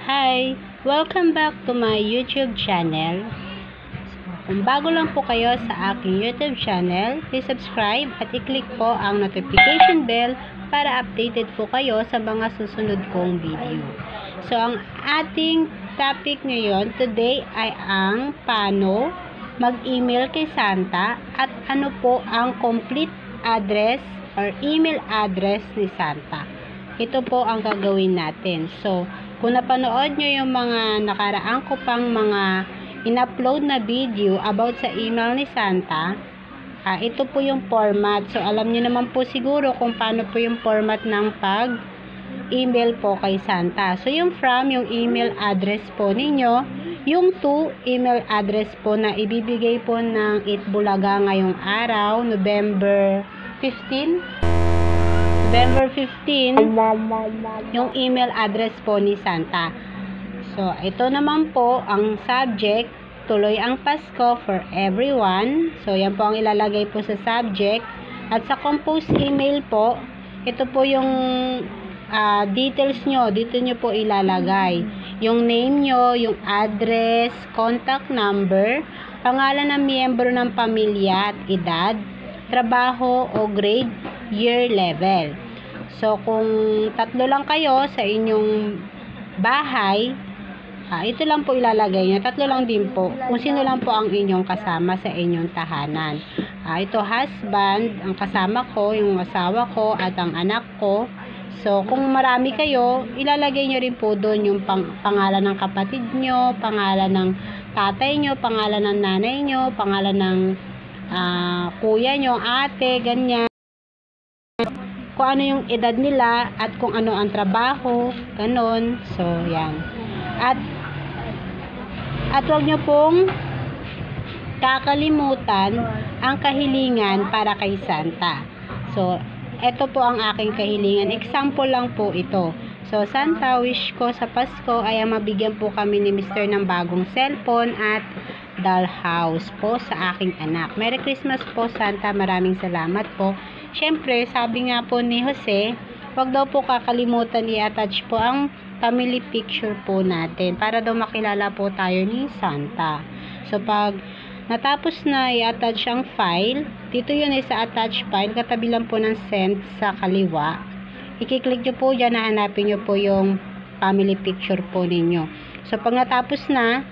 Hi! Welcome back to my YouTube channel. Kung bago lang po kayo sa aking YouTube channel, please subscribe at i-click po ang notification bell para updated po kayo sa mga susunod kong video. So, ang ating topic ngayon today ay ang paano mag-email kay Santa at ano po ang complete address or email address ni Santa. Ito po ang gagawin natin. So, kung napanood nyo yung mga nakaraan ko pang mga in-upload na video about sa email ni Santa, ito po yung format. So, alam nyo naman po siguro kung paano po yung format ng pag-email po kay Santa. So, yung from, yung email address po ninyo, yung to, email address po na ibibigay po ng Itbulaga ngayong araw, November 15, yung email address po ni Santa. So, ito naman po ang subject, tuloy ang Pasko for everyone. So, yan po ang ilalagay po sa subject. At sa compose email po, ito po yung details nyo. Dito nyo po ilalagay. Yung name nyo, yung address, contact number, pangalan ng miyembro ng pamilya at edad, trabaho o grade, year level. So, kung tatlo lang kayo sa inyong bahay, ito lang po ilalagay nyo. Tatlo lang din po. Kung sino lang po ang inyong kasama sa inyong tahanan. Ito husband, ang kasama ko, yung asawa ko at ang anak ko. So, kung marami kayo, ilalagay nyo rin po doon yung pangalan ng kapatid nyo, pangalan ng tatay nyo, pangalan ng nanay nyo, pangalan ng kuya nyo, ate, ganyan. Kung ano yung edad nila at kung ano ang trabaho, ganon. So, yan. At huwag nyo pong kakalimutan ang kahilingan para kay Santa. So, ito po ang aking kahilingan. Example lang po ito. So, Santa, wish ko sa Pasko ay mabigyan po kami ni Mr. ng bagong cellphone at dollhouse po sa aking anak. Merry Christmas po, Santa. Maraming salamat po. Siyempre, sabi nga po ni Jose, wag daw po kakalimutan i-attach po ang family picture po natin para daw makilala po tayo ni Santa. So, pag natapos na i-attach ang file, dito yun ay sa attach file, katabi lang po ng send sa kaliwa. I-click nyo po dyan, hanapin nyo po yung family picture po ninyo. So, pag natapos na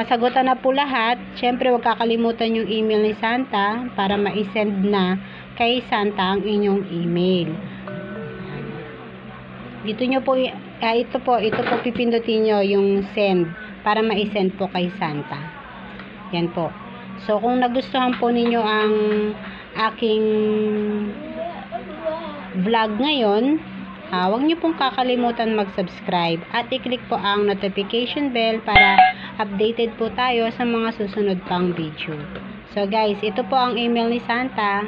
sagutan na po lahat, syempre wag kakalimutan yung email ni Santa para ma-send na kay Santa ang inyong email. Dito nyo po, ito po pipindutin nyo yung send para ma-send po kay Santa. Yan po. So, kung nagustuhan po ninyo ang aking vlog ngayon, huwag nyo pong kakalimutan mag-subscribe at i-click po ang notification bell para updated po tayo sa mga susunod pang video. So, guys, ito po ang email ni Santa.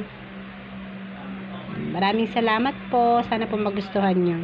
Maraming salamat po. Sana po magustuhan nyo.